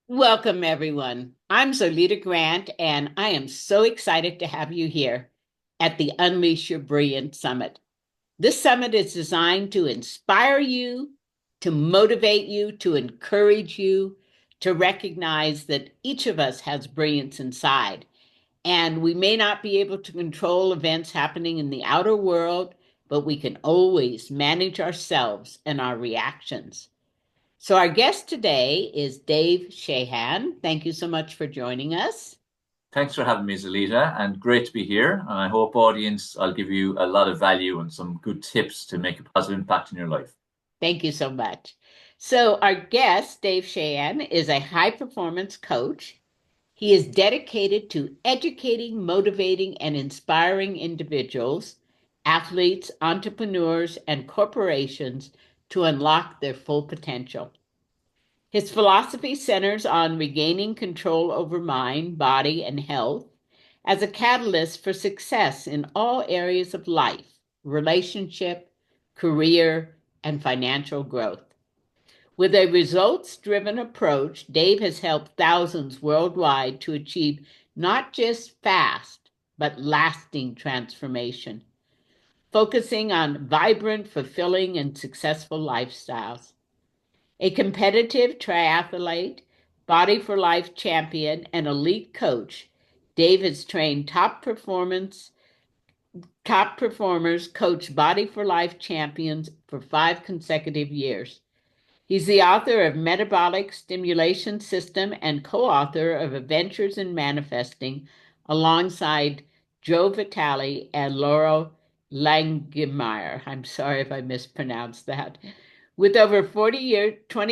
Welcome, everyone. I'm Zolita Grant, and I am so excited to have you here at the Unleash Your Brilliance Summit. This summit is designed to inspire you, to motivate you, to encourage you, to recognize that each of us has brilliance inside. And we may not be able to control events happening in the outer world, but we can always manage ourselves and our reactions. So our guest today is Dave Sheahan. Thank you so much for joining us. Thanks for having me, Zalita, and great to be here. And I hope, audience, I'll give you a lot of value and some good tips to make a positive impact in your life. Thank you so much. So our guest, Dave Sheahan, is a high performance coach. He is dedicated to educating, motivating, and inspiring individuals, athletes, entrepreneurs, and corporations to unlock their full potential. His philosophy centers on regaining control over mind, body, and health as a catalyst for success in all areas of life, relationship, career, and financial growth. With a results driven approach, Dave has helped thousands worldwide to achieve not just fast, but lasting transformation, focusing on vibrant, fulfilling, and successful lifestyles. A competitive triathlete, Body for Life champion, and elite coach, Dave has trained top performers, coached Body for Life champions for 5 consecutive years. He's the author of Metabolic Stimulation System and co-author of Adventures in Manifesting alongside Joe Vitale and Laurel Langemeyer. I'm sorry if I mispronounced that. With over 20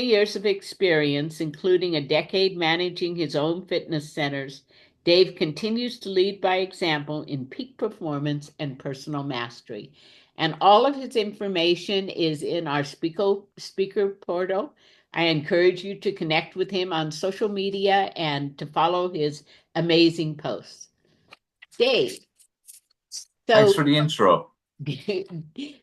years of experience, including a decade managing his own fitness centers, Dave continues to lead by example in peak performance and personal mastery. And all of his information is in our speaker portal. I encourage you to connect with him on social media and to follow his amazing posts. Dave, Thanks so for the intro.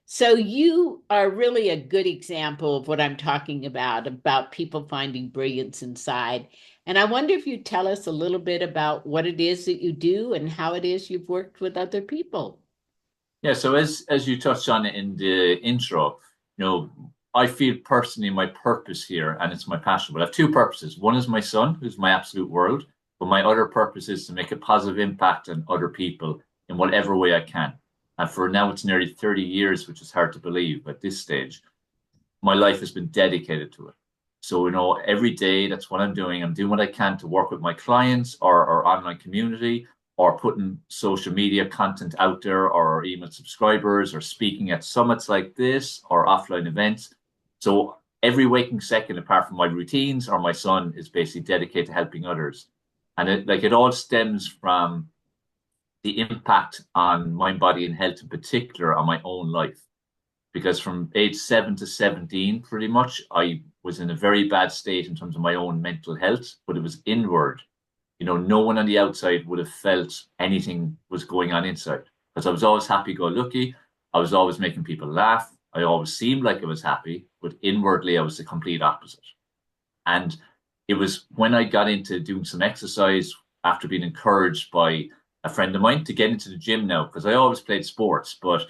so you are really a good example of what I'm talking about people finding brilliance inside. And I wonder if you tell us a little bit about what it is that you do and how it is you've worked with other people. Yeah, so as you touched on it in the intro, I feel personally my purpose here, and it's my passion. But I have two purposes. One is my son, who's my absolute world, but my other purpose is to make a positive impact on other people in whatever way I can. And for now, it's nearly 30 years, which is hard to believe at this stage. My life has been dedicated to it. So, every day that's what I'm doing. I'm doing what I can to work with my clients or online community or putting social media content out there or email subscribers or speaking at summits like this or offline events. So every waking second, apart from my routines or my son, is basically dedicated to helping others. And it all stems from the impact on mind, body, and health in particular on my own life because from age 7 to 17, pretty much, I was in a very bad state in terms of my own mental health, but it was inward. No one on the outside would have felt anything was going on inside because I was always happy go lucky. I was always making people laugh. I always seemed like I was happy, but inwardly, I was the complete opposite. And it was when I got into doing some exercise after being encouraged by a friend of mine to get into the gym now because I always played sports, but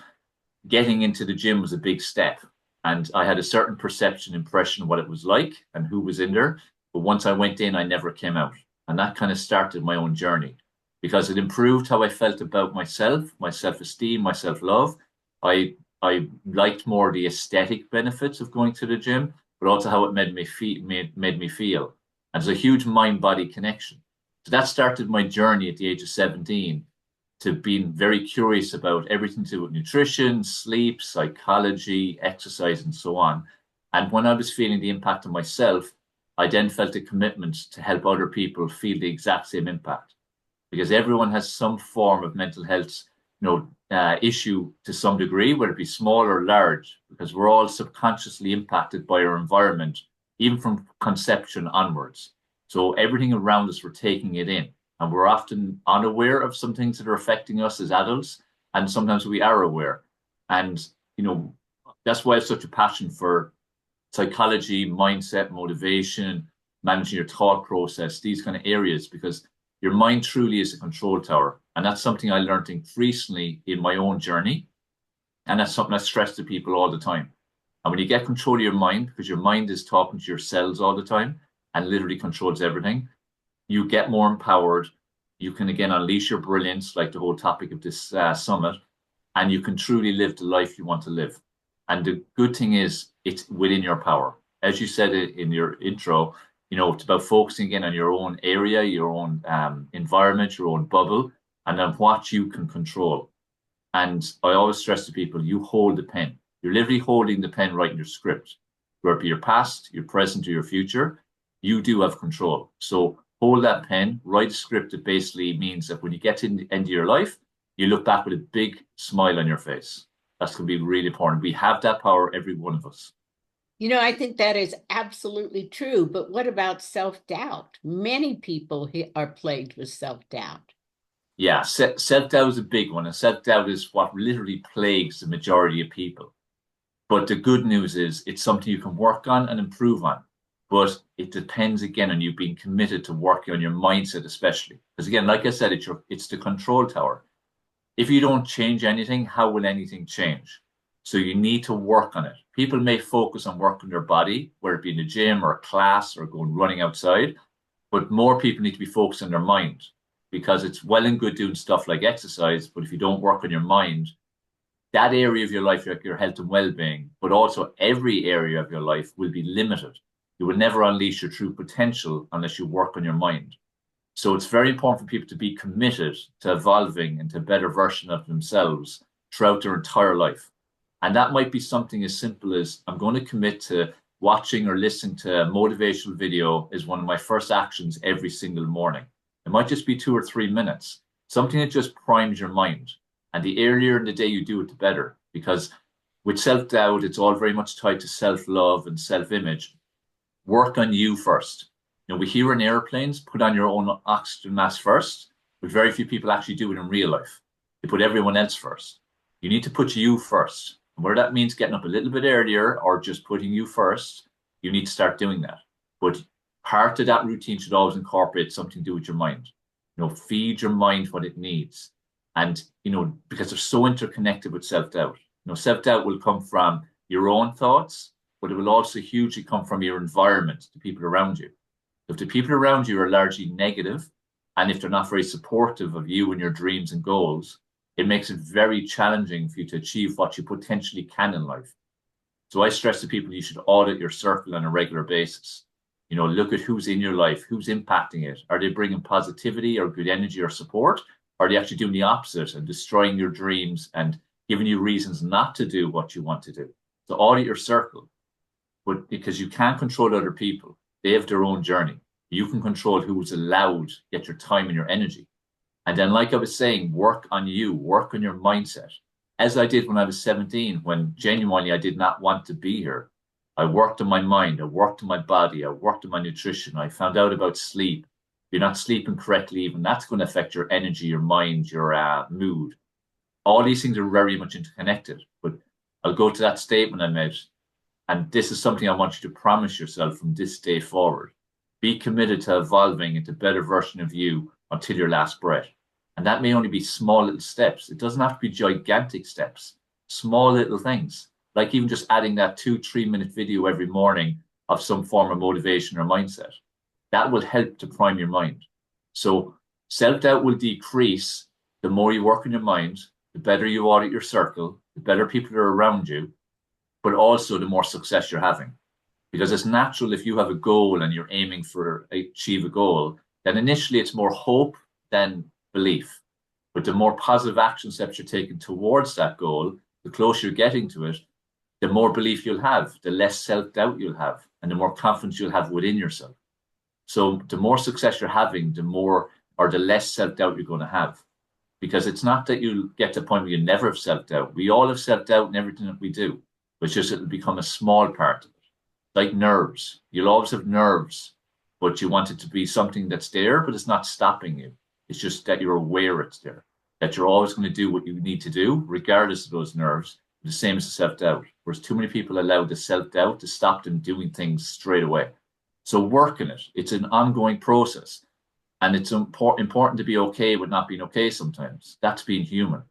getting into the gym was a big step. And I had a certain perception, impression of what it was like and who was in there. But once I went in, I never came out. And that kind of started my own journey because it improved how I felt about myself, my self-esteem, my self-love. I liked more the aesthetic benefits of going to the gym, but also how it made me feel. And there's a huge mind-body connection. So that started my journey at the age of 17 to being very curious about everything to do with nutrition, sleep, psychology, exercise, and so on. And when I was feeling the impact on myself, I then felt a commitment to help other people feel the exact same impact because everyone has some form of mental health, issue to some degree, whether it be small or large, because we're all subconsciously impacted by our environment, even from conception onwards. So everything around us, we're taking it in and we're often unaware of some things that are affecting us as adults, and sometimes we are aware. And that's why I have such a passion for psychology, mindset, motivation, managing your thought process, these kind of areas, because your mind truly is a control tower. And that's something I learned increasingly in my own journey. And that's something I stress to people all the time. And when you get control of your mind, because your mind is talking to your cells all the time and literally controls everything, you get more empowered. You can again unleash your brilliance, like the whole topic of this summit, and you can truly live the life you want to live. And the good thing is, it's within your power. As you said in your intro, it's about focusing again on your own area, your own environment, your own bubble, and then what you can control. And I always stress to people, you hold the pen. You're literally holding the pen writing your script. Whether it be your past, your present, or your future, you do have control. So hold that pen, write a script that basically means that when you get to the end of your life, you look back with a big smile on your face. That's going to be really important. We have that power, every one of us. I think that is absolutely true. But what about self-doubt? Many people are plagued with self-doubt. Yeah, self-doubt is a big one. And self-doubt is what literally plagues the majority of people. But the good news is it's something you can work on and improve on. But it depends again on you being committed to working on your mindset, especially. Because again, like I said, it's the control tower. If you don't change anything, how will anything change? So you need to work on it. People may focus on working their body, whether it be in the gym or a class or going running outside, but more people need to be focused on their mind, because it's well and good doing stuff like exercise, but if you don't work on your mind, that area of your life, like your health and well-being, but also every area of your life will be limited. You will never unleash your true potential unless you work on your mind. So it's very important for people to be committed to evolving into a better version of themselves throughout their entire life. And that might be something as simple as, I'm going to commit to watching or listening to a motivational video as one of my first actions every single morning. It might just be 2 or 3 minutes, something that just primes your mind. And the earlier in the day you do it, the better. Because with self-doubt, it's all very much tied to self-love and self-image. Work on you first. We hear in airplanes, put on your own oxygen mask first, but very few people actually do it in real life. They put everyone else first. You need to put you first. And where that means getting up a little bit earlier or just putting you first, you need to start doing that. But part of that routine should always incorporate something to do with your mind. Feed your mind what it needs. And, because they're so interconnected with self-doubt. Self-doubt will come from your own thoughts, but it will also hugely come from your environment, the people around you. If the people around you are largely negative, and if they're not very supportive of you and your dreams and goals, it makes it very challenging for you to achieve what you potentially can in life. So I stress to people, you should audit your circle on a regular basis. Look at who's in your life, who's impacting it. Are they bringing positivity or good energy or support? Or are they actually doing the opposite and destroying your dreams and giving you reasons not to do what you want to do? So audit your circle. But because you can't control other people, they have their own journey. You can control who's allowed to get your time and your energy. And then, like I was saying, work on you, work on your mindset. As I did when I was 17, when genuinely I did not want to be here. I worked on my mind, I worked on my body, I worked on my nutrition. I found out about sleep. If you're not sleeping correctly, even that's going to affect your energy, your mind, your mood. All these things are very much interconnected. But I'll go to that statement I made. And this is something I want you to promise yourself from this day forward. Be committed to evolving into a better version of you until your last breath. And that may only be small little steps. It doesn't have to be gigantic steps. Small little things, like even just adding that 2-3 minute video every morning of some form of motivation or mindset. That will help to prime your mind. So self-doubt will decrease the more you work on your mind, the better you audit your circle, the better people are around you, but also the more success you're having. Because it's natural, if you have a goal and you're aiming for achieve a goal, then initially it's more hope than belief. But the more positive action steps you're taking towards that goal, the closer you're getting to it, the more belief you'll have, the less self-doubt you'll have, and the more confidence you'll have within yourself. So the more success you're having, the more or the less self-doubt you're going to have. Because it's not that you get to a point where you never have self-doubt. We all have self-doubt in everything that we do. It's just it'll become a small part of it. Like nerves. You'll always have nerves, but you want it to be something that's there, but it's not stopping you. It's just that you're aware it's there, that you're always going to do what you need to do, regardless of those nerves, the same as the self-doubt. Whereas too many people allow the self-doubt to stop them doing things straight away. So work in it. It's an ongoing process. And it's important to be okay with not being okay sometimes. That's being human.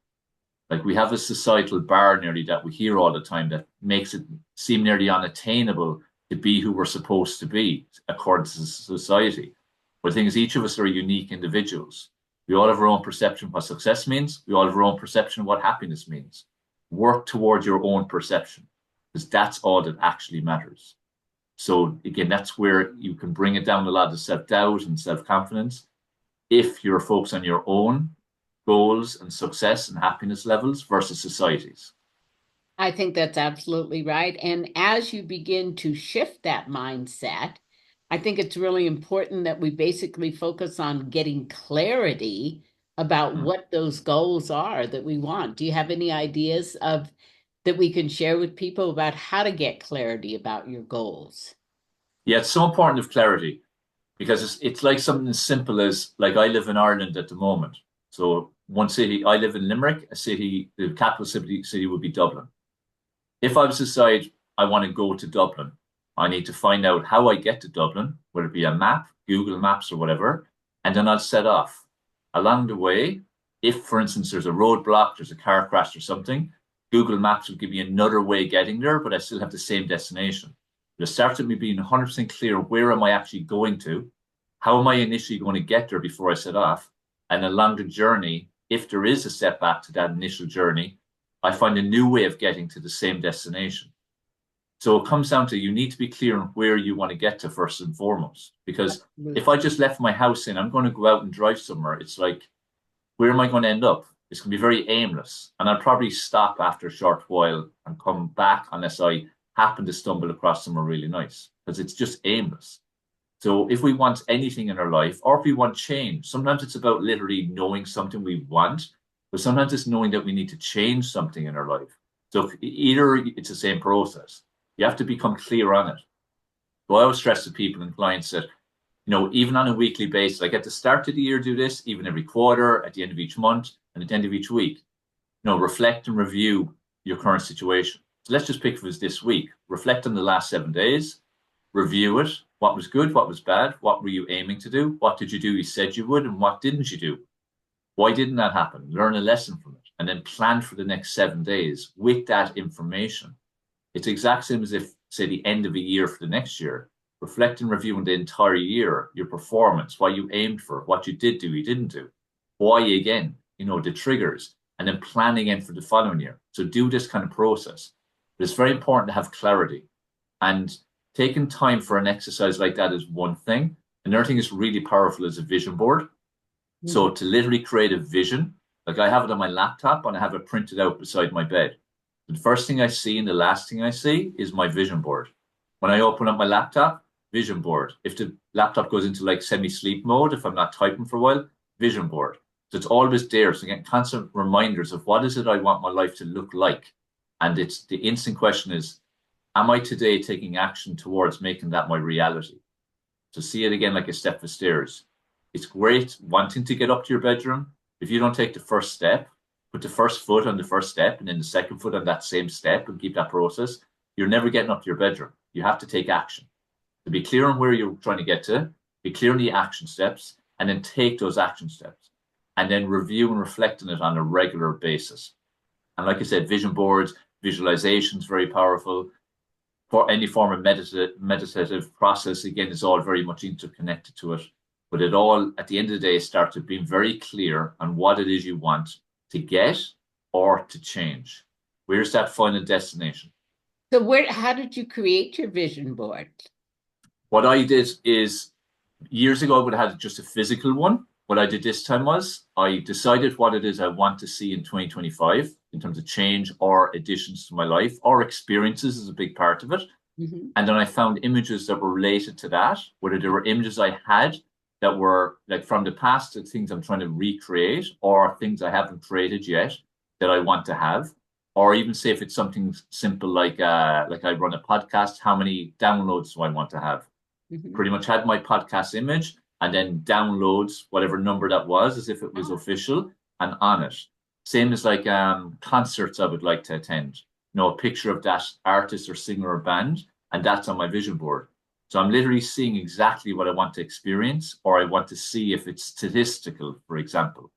Like we have a societal bar nearly that we hear all the time that makes it seem nearly unattainable to be who we're supposed to be according to society. But the thing is, each of us are unique individuals. We all have our own perception of what success means. We all have our own perception of what happiness means. Work towards your own perception because that's all that actually matters. So again, that's where you can bring it down a lot of self-doubt and self-confidence if you're focused on your own goals and success and happiness levels versus society's. I think that's absolutely right. And as you begin to shift that mindset, I think it's really important that we basically focus on getting clarity about Hmm. what those goals are that we want. Do you have any ideas of that we can share with people about how to get clarity about your goals? Yeah, it's so important of clarity because it's like something as simple as like I live in Ireland at the moment. So one city, I live in Limerick, a city, the capital city would be Dublin. If I was to decide I want to go to Dublin, I need to find out how I get to Dublin, whether it be a map, Google Maps or whatever, and then I'll set off. Along the way, if for instance there's a roadblock, there's a car crash or something, Google Maps will give me another way getting there, but I still have the same destination. But it starts with me being 100% clear where am I actually going to, how am I initially going to get there before I set off, and along the journey, if there is a setback to that initial journey, I find a new way of getting to the same destination. So it comes down to you need to be clear on where you want to get to first and foremost. Because if I Absolutely. just left my house in, I'm going to go out and drive somewhere. It's like, where am I going to end up? It's going to be very aimless. And I'll probably stop after a short while and come back unless I happen to stumble across somewhere really nice because it's just aimless. So if we want anything in our life, or if we want change, sometimes it's about literally knowing something we want, but sometimes it's knowing that we need to change something in our life. So either it's the same process. You have to become clear on it. So I always stress to people and clients that, even on a weekly basis, like at the start of the year, do this, even every quarter, at the end of each month, and at the end of each week, reflect and review your current situation. So let's just pick for this week. Reflect on the last 7 days, review it. What was good? What was bad? What were you aiming to do? What did you do you said you would? And what didn't you do? Why didn't that happen? Learn a lesson from it and then plan for the next 7 days with that information. It's exact same as if, say, the end of a year for the next year. Reflect and review on the entire year, your performance, what you aimed for, what you did do, you didn't do. Why again, the triggers, and then plan again for the following year. So do this kind of process. But it's very important to have clarity. And taking time for an exercise like that is one thing. Another thing is really powerful is a vision board. So Mhm. to literally create a vision, like I have it on my laptop and I have it printed out beside my bed. The first thing I see and the last thing I see is my vision board. When I open up my laptop, vision board. If the laptop goes into like semi-sleep mode, if I'm not typing for a while, vision board. So it's always there. So again, constant reminders of what is it I want my life to look like. And it's the instant question is, am I today taking action towards making that my reality? So see it again like a step of stairs. It's great wanting to get up to your bedroom. If you don't take the first step, put the first foot on the first step and then the second foot on that same step and keep that process, you're never getting up to your bedroom. You have to take action. To be clear on where you're trying to get to, be clear on the action steps, and then take those action steps. And then review and reflect on it on a regular basis. And like I said, vision boards, visualizations, very powerful for any form of meditative process, again, is all very much interconnected to it. But it all, at the end of the day, starts with being very clear on what it is you want to get or to change. Where's that final destination? So how did you create your vision board? What I did is years ago, I would have had just a physical one. What I did this time was I decided what it is I want to see in 2025 in terms of change or additions to my life or experiences is a big part of it. Mhm. And then I found images that were related to that, whether there were images I had that were like from the past, the things I'm trying to recreate, or things I haven't created yet that I want to have, or even say if it's something simple like I run a podcast, how many downloads do I want to have? Mhm. Pretty much had my podcast image and then downloads whatever number that was as if it was Ah, official and on it. Same as like concerts I would like to attend. A picture of that artist or singer or band, and that's on my vision board. So I'm literally seeing exactly what I want to experience, or I want to see if it's statistical, for example.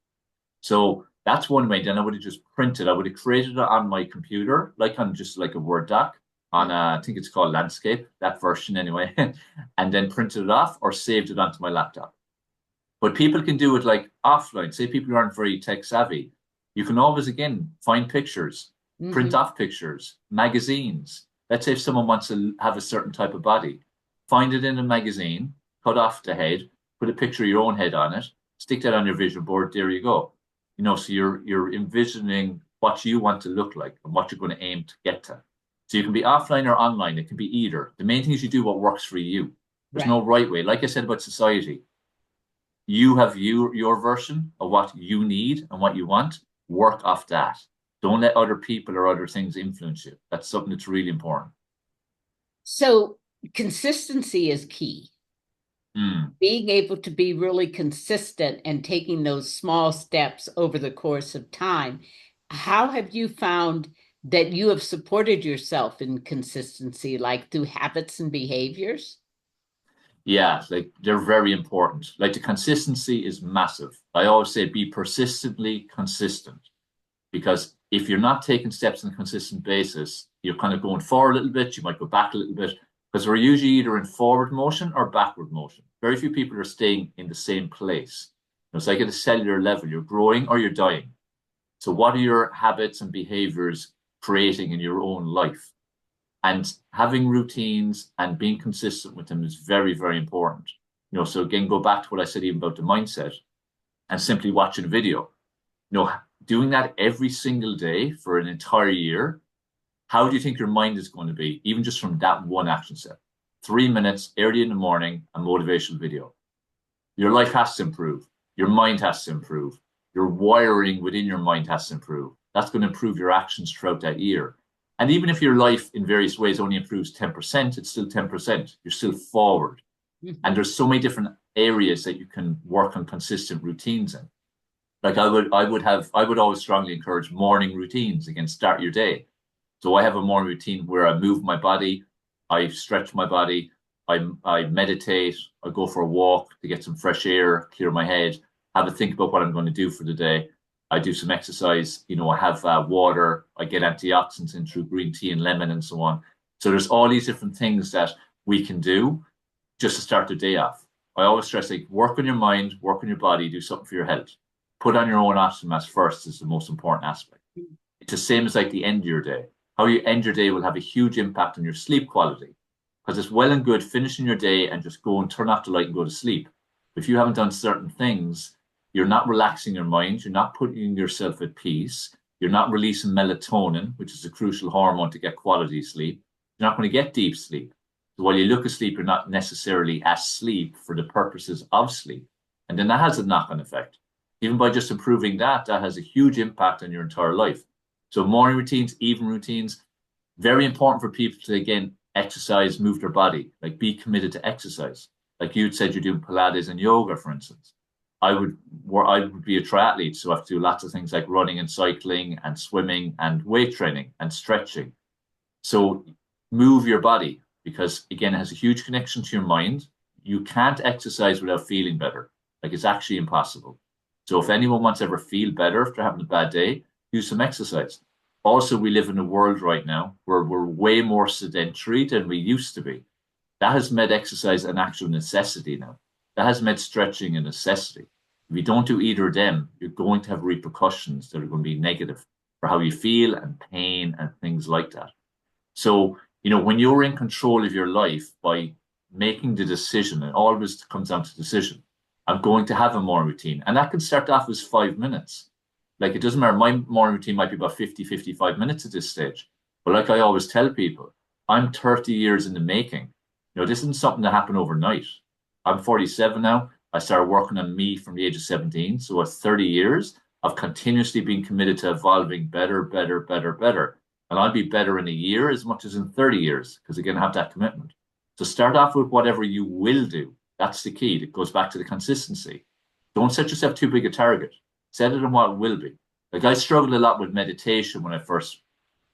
So that's one way. Then I would have just printed. I would have created it on my computer, like on just like a Word doc on I think it's called Landscape, that version anyway, and then printed it off or saved it onto my laptop. But people can do it like offline. Say people who aren't very tech savvy. You can always again find pictures, print Hmm. off pictures, magazines. Let's say if someone wants to have a certain type of body, find it in a magazine, cut off the head, put a picture of your own head on it, stick that on your vision board. There you go. You know, so you're envisioning what you want to look like and what you're going to aim to get to. So you can be offline or online. It can be either. The main thing is you do what works for you. There's Right. no right way. Like I said about society, you have your version of what you need and what you want. Work off that. Don't let other people or other things influence you. That's something that's really important. So consistency is key. Mm. Being able to be really consistent and taking those small steps over the course of time. How have you found that you have supported yourself in consistency, like through habits and behaviors? Yeah, like they're very important. Like the consistency is massive. I always say be persistently consistent because if you're not taking steps on a consistent basis, you're kind of going forward a little bit, you might go back a little bit because we're usually either in forward motion or backward motion. Very few people are staying in the same place. It's like at a cellular level, you're growing or you're dying. So, what are your habits and behaviors creating in your own life? And having routines and being consistent with them is very, very important. So again, go back to what I said even about the mindset and simply watching a video. Doing that every single day for an entire year, how do you think your mind is going to be, even just from that one action step? 3 minutes early in the morning, a motivational video. Your life has to improve. Your mind has to improve. Your wiring within your mind has to improve. That's going to improve your actions throughout that year. And even if your life in various ways only improves 10%, it's still 10%. You're still forward. And Mhm. there's so many different areas that you can work on consistent routines in. Like I would always strongly encourage morning routines. Again, start your day. So I have a morning routine where I move my body, I stretch my body, I meditate, I go for a walk to get some fresh air, clear my head, have a think about what I'm going to do for the day. I do some exercise, I have water, I get antioxidants in through green tea and lemon and so on. So there's all these different things that we can do just to start the day off. I always stress like work on your mind, work on your body, do something for your health. Put on your own oxygen mask first is the most important aspect. It's the same as like the end of your day. How you end your day will have a huge impact on your sleep quality. Because it's well and good finishing your day and just go and turn off the light and go to sleep. If you haven't done certain things, you're not relaxing your mind, you're not putting yourself at peace, you're not releasing melatonin, which is a crucial hormone to get quality sleep. You're not going to get deep sleep. So while you look asleep, you're not necessarily asleep for the purposes of sleep. And then that has a knock on effect. Even by just improving that, that has a huge impact on your entire life. So morning routines, evening routines, very important for people to again exercise, move their body, like be committed to exercise. Like you'd said, you're doing Pilates and yoga, for instance. I would be a triathlete, so I have to do lots of things like running and cycling and swimming and weight training and stretching. So move your body because again, it has a huge connection to your mind. You can't exercise without feeling better. Like it's actually impossible. So if anyone wants to ever feel better after having a bad day, do some exercise. Also, we live in a world right now where we're way more sedentary than we used to be. That has made exercise an actual necessity now. That has made stretching a necessity. If you don't do either of them, you're going to have repercussions that are going to be negative for how you feel and pain and things like that. So, when you're in control of your life by making the decision, it always comes down to decision. I'm going to have a morning routine. And that can start off as 5 minutes. Like it doesn't matter. My morning routine might be about 50, 55 minutes at this stage. But like I always tell people, I'm 30 years in the making. This isn't something that happened overnight. I'm 47 now. I started working on me from the age of 17. So at 30 years, I've continuously been committed to evolving better, better, better, better. And I'll be better in a year as much as in 30 years because again, I have that commitment. So start off with whatever you will do. That's the key. It goes back to the consistency. Don't set yourself too big a target. Set it on what it will be. Like I struggled a lot with meditation when I first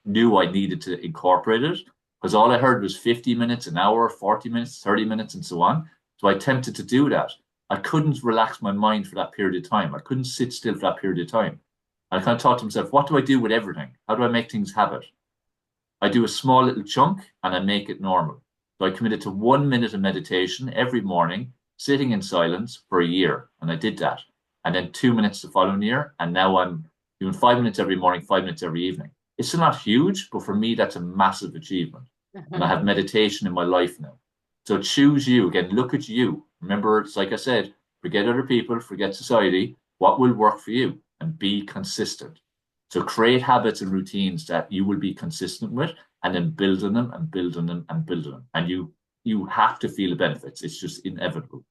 knew I needed to incorporate it. because all I heard was 50 minutes, an hour, 40 minutes, 30 minutes, and so on. So I attempted to do that. I couldn't relax my mind for that period of time. I couldn't sit still for that period of time. And I kind of thought to myself, what do I do with everything? How do I make things habit? I do a small little chunk and I make it normal. So I committed to 1 minute of meditation every morning, sitting in silence for a year. And I did that. And then 2 minutes the following year. And now I'm doing 5 minutes every morning, 5 minutes every evening. It's still not huge, but for me, that's a massive achievement. And I have meditation in my life now. So choose you. Again, look at you. Remember, it's like I said, forget other people, forget society. What will work for you? And be consistent. So create habits and routines that you will be consistent with, and then build on them and build on them and build on them. And you have to feel the benefits. It's just inevitable.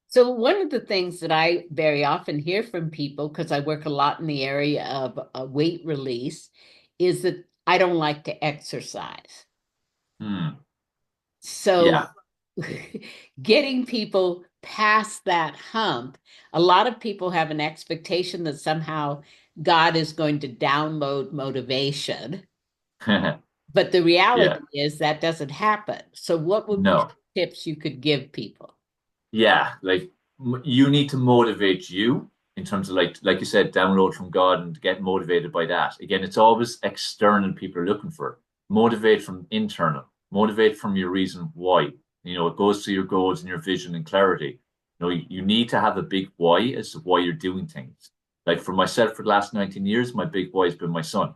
So one of the things that I very often hear from people, because I work a lot in the area of weight release, is that I don't like to exercise. Hmm. So Yeah. getting people past that hump, a lot of people have an expectation that somehow God is going to download motivation, but the Yeah. reality is that doesn't happen. So what would be No. some tips you could give people? Yeah. Like you need to motivate you in terms of like you said, download from God and get motivated by that. Again, it's always external people are looking for. Motivate from internal. Motivate from your reason why. It goes to your goals and your vision and clarity. You need to have a big why as to why you're doing things. Like for myself, for the last 19 years, my big why has been my son.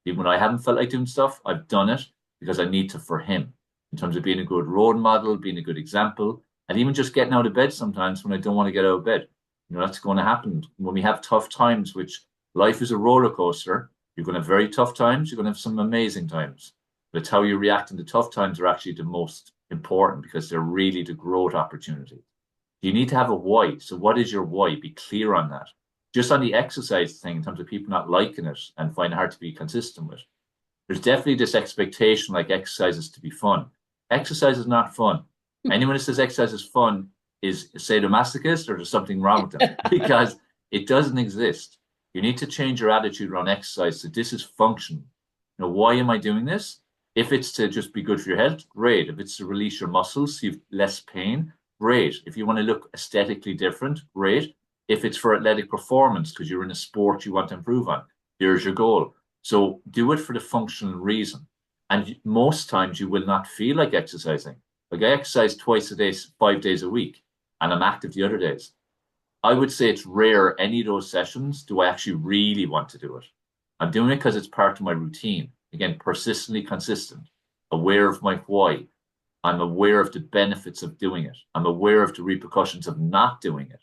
Even when I haven't felt like doing stuff, I've done it because I need to for him in terms of being a good role model, being a good example, and even just getting out of bed sometimes when I don't want to get out of bed. That's going to happen when we have tough times, which life is a roller coaster. You're going to have very tough times. You're going to have some amazing times. But it's how you react in the tough times are actually the most important because they're really the growth opportunity. You need to have a why. So what is your why? Be clear on that. Just on the exercise thing, in terms of people not liking it and finding it hard to be consistent with. There's definitely this expectation like exercise is to be fun. Exercise is not fun. Anyone who says exercise is fun is sadomasochist or there's something wrong with them because it doesn't exist. You need to change your attitude around exercise. So this is function. Why am I doing this? If it's to just be good for your health, great. If it's to release your muscles, so you've less pain, great. If you want to look aesthetically different, great. If it's for athletic performance because you're in a sport you want to improve on, here's your goal. So do it for the functional reason. And most times you will not feel like exercising. Like I exercise twice a day, 5 days a week, and I'm active the other days. I would say it's rare any of those sessions do I actually really want to do it. I'm doing it because it's part of my routine. Again, persistently consistent, aware of my why. I'm aware of the benefits of doing it. I'm aware of the repercussions of not doing it.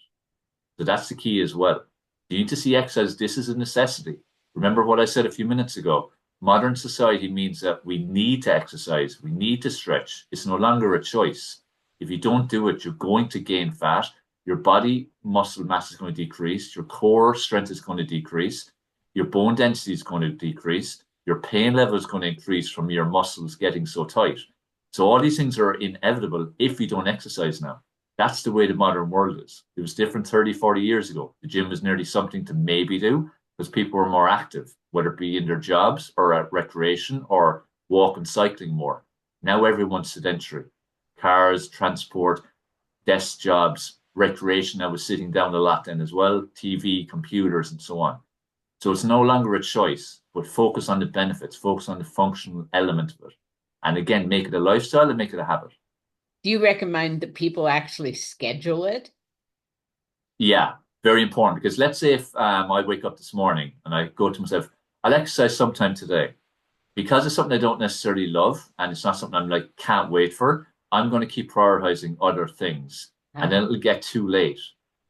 So that's the key as well. You need to see exercise. This is a necessity. Remember what I said a few minutes ago. Modern society means that we need to exercise. We need to stretch. It's no longer a choice. If you don't do it, you're going to gain fat. Your body muscle mass is going to decrease. Your core strength is going to decrease. Your bone density is going to decrease. Your pain level is going to increase from your muscles getting so tight. So all these things are inevitable if you don't exercise now. That's the way the modern world is. It was different 30, 40 years ago. The gym was nearly something to maybe do because people were more active, whether it be in their jobs or at recreation or walk and cycling more. Now everyone's sedentary. Cars, transport, desk jobs, recreation. I was sitting down a lot then as well, TV, computers, and so on. So it's no longer a choice, but focus on the benefits, focus on the functional element of it. And again, make it a lifestyle and make it a habit. Do you recommend that people actually schedule it? Yeah, very important because let's say if I wake up this morning and I go to myself, I'll exercise sometime today. Because it's something I don't necessarily love and it's not something I'm like, can't wait for, I'm going to keep prioritizing other things. And then it'll get too late.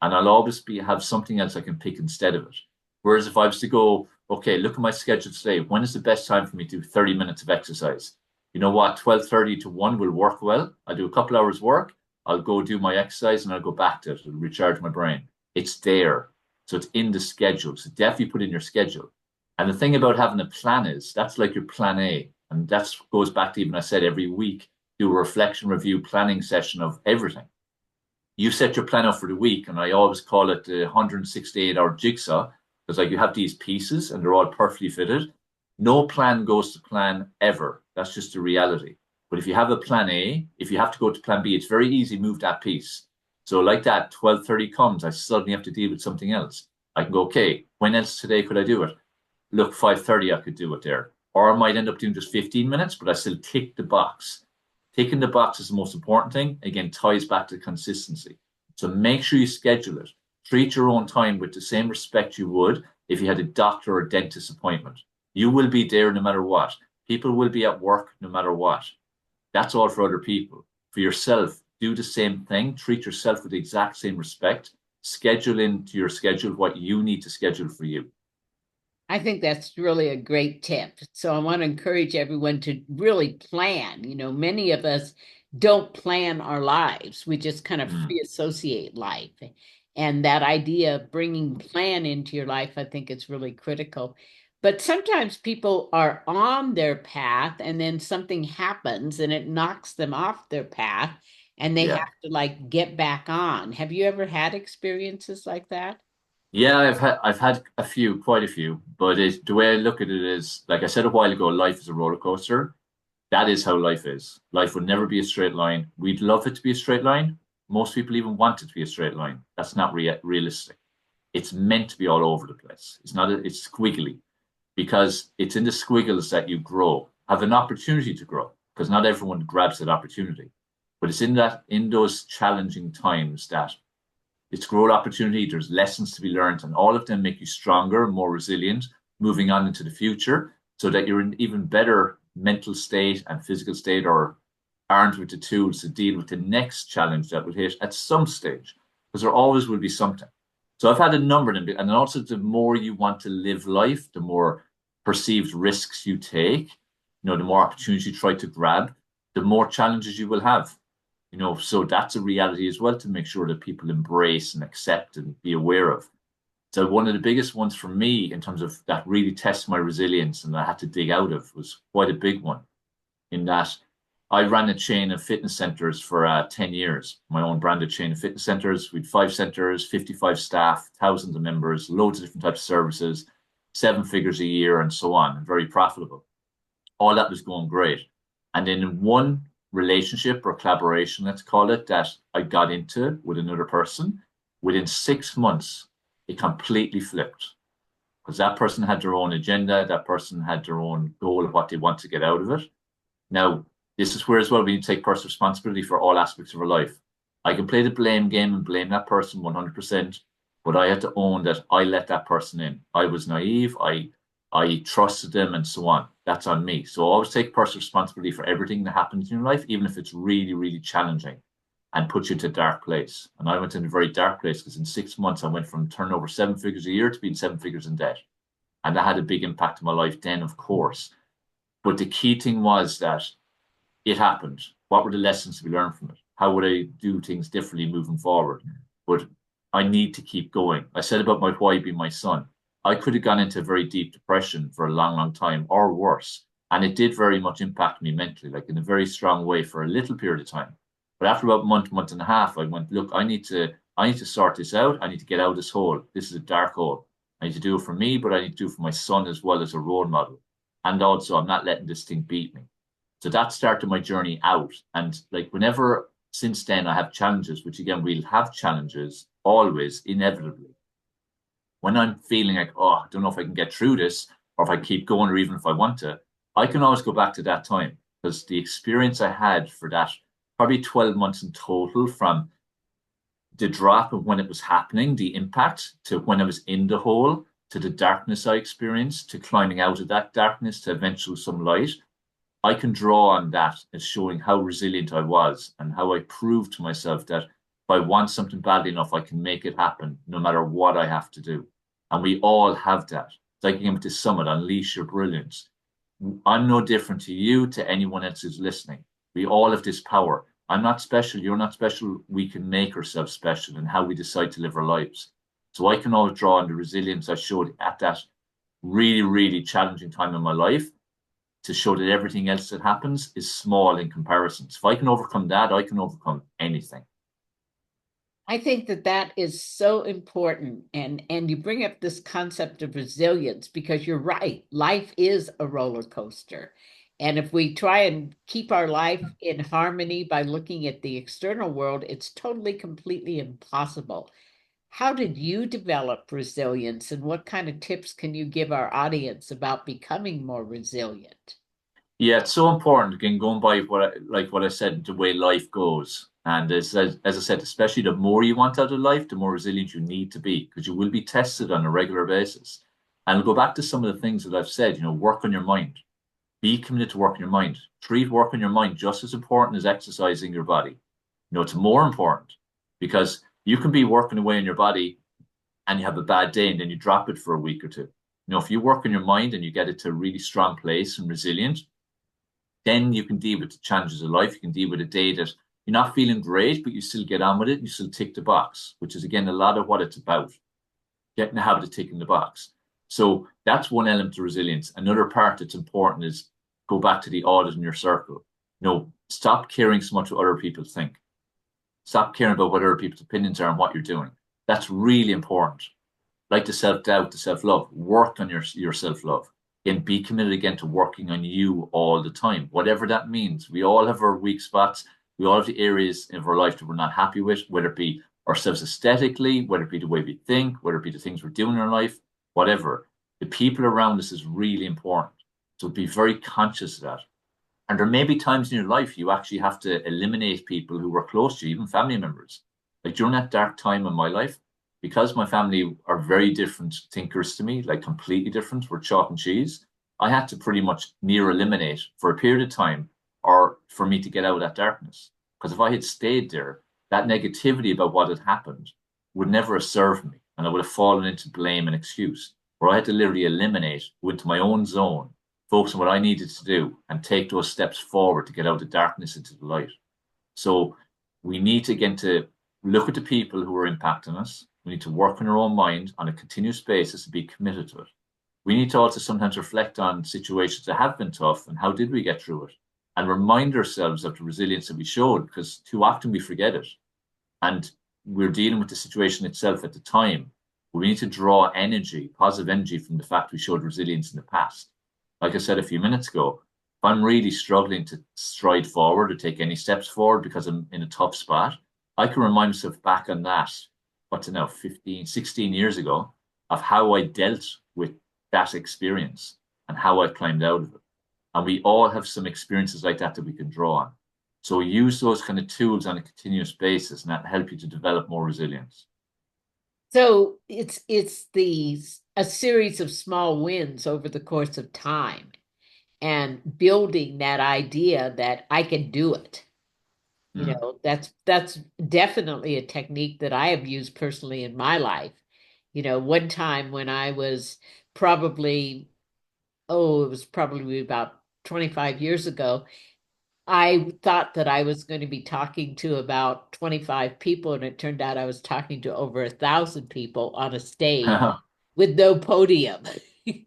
And I'll always have something else I can pick instead of it. Whereas if I was to go, okay, look at my schedule today. When is the best time for me to do 30 minutes of exercise? You know what? 12:30 to 1 will work well. I'll do a couple hours work. I'll go do my exercise and I'll go back to it. It'll recharge my brain. It's there. So it's in the schedule. So definitely put in your schedule. And the thing about having a plan is that's like your plan A. And that goes back to even I said every week, do a reflection review planning session of everything. You set your plan up for the week, and I always call it the 168-hour jigsaw, because like you have these pieces and they're all perfectly fitted. No plan goes to plan ever. That's just the reality. But if you have a plan A, if you have to go to plan B, it's very easy, move that piece. So like that, 12:30 comes, I suddenly have to deal with something else. I can go, okay, when else today could I do it? Look, 5:30, I could do it there. Or I might end up doing just 15 minutes, but I still tick the box. Ticking the box is the most important thing. Again, ties back to consistency. So make sure you schedule it. Treat your own time with the same respect you would if you had a doctor or dentist appointment. You will be there no matter what. People will be at work no matter what. That's all for other people. For yourself, do the same thing. Treat yourself with the exact same respect. Schedule into your schedule what you need to schedule for you. I think that's really a great tip. So I want to encourage everyone to really plan. Many of us don't plan our lives. We just kind of Mm. free associate life. And that idea of bringing plan into your life, I think is really critical. But sometimes people are on their path and then something happens and it knocks them off their path and they Yeah. have to like get back on. Have you ever had experiences like that? Yeah, I've had a few, quite a few, but the way I look at it is, like I said a while ago, life is a roller coaster. That is how life is. Life would never be a straight line. We'd love it to be a straight line. Most people even want it to be a straight line. That's not realistic. It's meant to be all over the place. It's not. It's squiggly because it's in the squiggles that you grow, have an opportunity to grow. Because not everyone grabs that opportunity, but it's in those challenging times that it's growth opportunity. There's lessons to be learned, and all of them make you stronger, more resilient, moving on into the future, so that you're in even better mental state and physical state, or armed with the tools to deal with the next challenge that will hit at some stage, because there always will be something. So I've had a number of them, and also the more you want to live life, the more perceived risks you take, the more opportunities you try to grab, the more challenges you will have. So that's a reality as well to make sure that people embrace and accept and be aware of. So one of the biggest ones for me in terms of that really tests my resilience and I had to dig out of was quite a big one in that I ran a chain of fitness centers for 10 years, my own branded chain of fitness centers. We'd 5 centers, 55 staff, thousands of members, loads of different types of services, 7 figures a year, and so on, and very profitable. All that was going great. And then in one relationship or collaboration, let's call it, that I got into with another person, within 6 months, it completely flipped because that person had their own agenda, that person had their own goal of what they want to get out of it. Now, this is where as well we need to take personal responsibility for all aspects of our life. I can play the blame game and blame that person 100%, but I had to own that I let that person in. I was naive. I trusted them and so on. That's on me. So always take personal responsibility for everything that happens in your life, even if it's really, really challenging and puts you into a dark place. And I went in a very dark place because in 6 months I went from turning over 7 figures a year to being 7 figures in debt. And that had a big impact on my life then, of course. But the key thing was that it happened. What were the lessons to be learned from it? How would I do things differently moving forward? But I need to keep going. I said about my why being my son. I could have gone into a very deep depression for a long, long time or worse. And it did very much impact me mentally, like in a very strong way for a little period of time. But after about a month and a half, I went, look, I need to sort this out. I need to get out of this hole. This is a dark hole. I need to do it for me, but I need to do it for my son as well as a role model. And also, I'm not letting this thing beat me. So that started my journey out. And like whenever since then I have challenges, which again, we'll have challenges always, inevitably. When I'm feeling like, oh, I don't know if I can get through this or if I keep going or even if I want to, I can always go back to that time because the experience I had for that probably 12 months in total from the drop of when it was happening, the impact to when I was in the hole, to the darkness I experienced, to climbing out of that darkness to eventually some light. I can draw on that as showing how resilient I was and how I proved to myself that if I want something badly enough, I can make it happen no matter what I have to do. And we all have that. It's like again with this summit, unleash your brilliance. I'm no different to you, to anyone else who's listening. We all have this power. I'm not special. You're not special. We can make ourselves special in how we decide to live our lives. So I can always draw on the resilience I showed at that really, really challenging time in my life to show that everything else that happens is small in comparison. So if I can overcome that, I can overcome anything. I think that that is so important, and you bring up this concept of resilience because you're right. Life is a roller coaster, And if we try and keep our life in harmony by looking at the external world, it's totally, completely impossible. How did you develop resilience, and what kind of tips can you give our audience about becoming more resilient? Yeah, it's so important. Again, going by what I said, the way life goes. And as I said, especially the more you want out of life, the more resilient you need to be because you will be tested on a regular basis. And I'll go back to some of the things that I've said, work on your mind. Be committed to work on your mind. Treat work on your mind just as important as exercising your body. It's more important because you can be working away on your body and you have a bad day and then you drop it for a week or two. If you work on your mind and you get it to a really strong place and resilient, then you can deal with the challenges of life. You can deal with a day that you're not feeling great, but you still get on with it. You still tick the box, which is again a lot of what it's about. Getting the habit of ticking the box. So that's one element of resilience. Another part that's important is go back to the audit in your circle. Stop caring so much what other people think. Stop caring about what other people's opinions are and what you're doing. That's really important. Like the self-doubt, the self-love, work on your self-love and be committed again to working on you all the time, whatever that means. We all have our weak spots. We all have the areas of our life that we're not happy with, whether it be ourselves aesthetically, whether it be the way we think, whether it be the things we're doing in our life, whatever. The people around us is really important. So be very conscious of that. And there may be times in your life you actually have to eliminate people who were close to you, even family members. Like during that dark time in my life, because my family are very different thinkers to me, like completely different, we're chalk and cheese. I had to pretty much near eliminate for a period of time or for me to get out of that darkness. Because if I had stayed there, that negativity about what had happened would never have served me. And I would have fallen into blame and excuse. Where I had to literally eliminate, go into my own zone, focus on what I needed to do, and take those steps forward to get out of the darkness into the light. So we need to again to look at the people who are impacting us. We need to work on our own mind on a continuous basis and be committed to it. We need to also sometimes reflect on situations that have been tough and how did we get through it and remind ourselves of the resilience that we showed because too often we forget it. And we're dealing with the situation itself at the time. We need to draw energy, positive energy from the fact we showed resilience in the past. Like I said a few minutes ago, if I'm really struggling to stride forward or take any steps forward because I'm in a tough spot, I can remind myself back on that, what's it now, 15, 16 years ago, of how I dealt with that experience and how I climbed out of it. And we all have some experiences like that that we can draw on. So use those kind of tools on a continuous basis and that help you to develop more resilience. So it's these a series of small wins over the course of time and building that idea that I can do it. Mm. That's definitely a technique that I have used personally in my life. One time when I was probably, oh, it was probably about 25 years ago, I thought that I was going to be talking to about 25 people, and it turned out I was talking to over 1,000 people on a stage with no podium.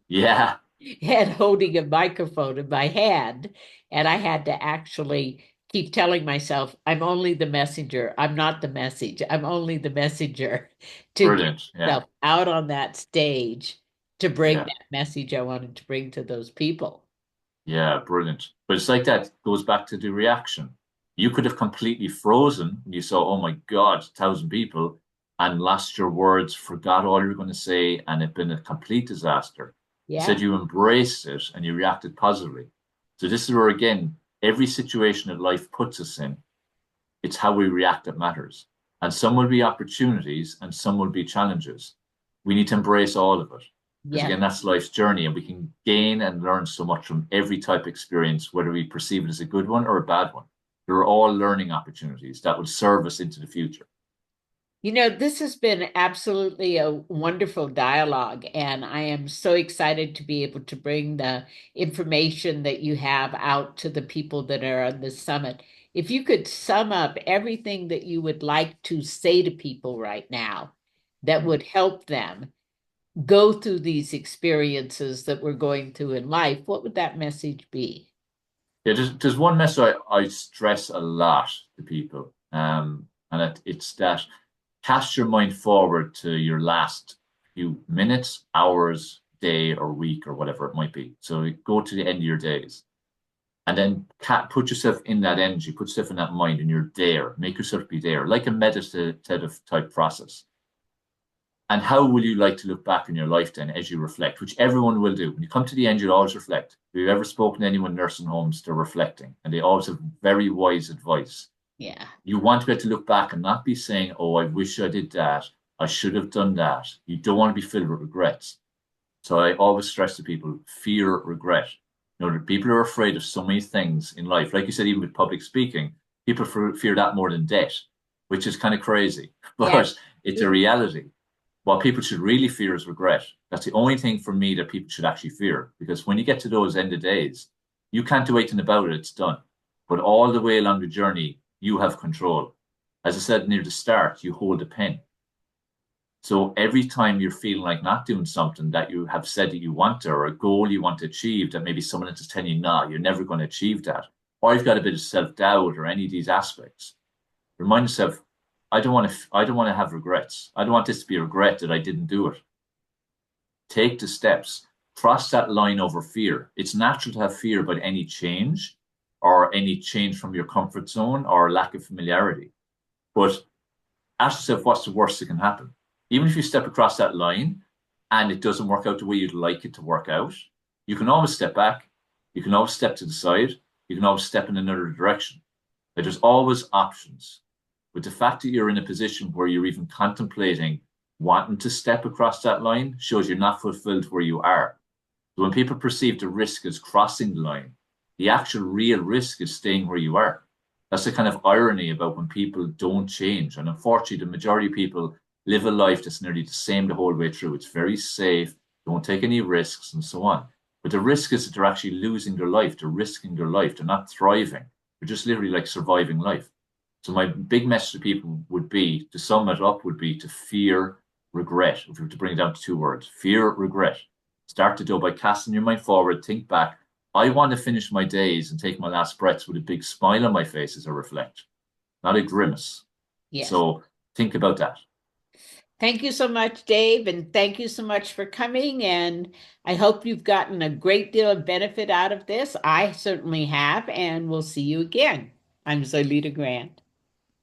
Yeah, And holding a microphone in my hand. And I had to actually keep telling myself, I'm only the messenger. I'm not the message. I'm only the messenger to get brilliant. Yeah, myself out on that stage to bring yeah. that message I wanted to bring to those people. Yeah, brilliant. But it's like that goes back to the reaction. You could have completely frozen when you saw, oh my God, 1,000 people, and lost your words, forgot all you were going to say, and it been a complete disaster. Instead, Yeah. you embraced it and you reacted positively. So this is where again, every situation that life puts us in, it's how we react that matters. And some will be opportunities and some will be challenges. We need to embrace all of it. Because Yes. again, that's life's journey, and we can gain and learn so much from every type of experience, whether we perceive it as a good one or a bad one. They're all learning opportunities that will serve us into the future. This has been absolutely a wonderful dialogue, and I am so excited to be able to bring the information that you have out to the people that are on this summit. If you could sum up everything that you would like to say to people right now that Mm. would help them go through these experiences that we're going through in life, what would that message be? Yeah, there's one message I stress a lot to people, and it's that cast your mind forward to your last few minutes, hours, day, or week, or whatever it might be. So go to the end of your days And then put yourself in that energy, put yourself in that mind, and you're there. Make yourself be there, like a meditative type process. And how will you like to look back in your life then as you reflect, which everyone will do. When you come to the end, you'll always reflect. If you've ever spoken to anyone in nursing homes, they're reflecting and they always have very wise advice. Yeah. You want to be able to look back and not be saying, oh, I wish I did that. I should have done that. You don't want to be filled with regrets. So I always stress to people, fear regret. You know, people are afraid of so many things in life. Like you said, even with public speaking, people fear that more than death, which is kind of crazy, Yeah. but it's a reality. What people should really fear is regret. That's the only thing for me that people should actually fear. Because when you get to those end of days, you can't do anything about it. It's done. But all the way along the journey, you have control. As I said near the start, you hold a pen. So every time you're feeling like not doing something that you have said that you want to, or a goal you want to achieve, that maybe someone else is telling you, nah, you're never going to achieve that, or you've got a bit of self-doubt or any of these aspects, remind yourself, I don't want to have regrets. I don't want this to be a regret that I didn't do it. Take the steps, cross that line over fear. It's natural to have fear about any change or any change from your comfort zone or lack of familiarity. But ask yourself, what's the worst that can happen? Even if you step across that line and it doesn't work out the way you'd like it to work out, you can always step back. You can always step to the side. You can always step in another direction. But there's always options. But the fact that you're in a position where you're even contemplating wanting to step across that line shows you're not fulfilled where you are. So when people perceive the risk as crossing the line, the actual real risk is staying where you are. That's the kind of irony about when people don't change. And unfortunately, the majority of people live a life that's nearly the same the whole way through. It's very safe, don't take any risks, and so on. But the risk is that they're actually losing their life, they're risking their life, they're not thriving. They're just literally like surviving life. So my big message to people would be, to sum it up, would be to fear regret. If we were to bring it down to two words, fear regret. Start to do by casting your mind forward, think back. I want to finish my days and take my last breaths with a big smile on my face as I reflect, not a grimace. Yes. So think about that. Thank you so much, Dave, and thank you so much for coming. And I hope you've gotten a great deal of benefit out of this. I certainly have, and we'll see you again. I'm Zolita Grant.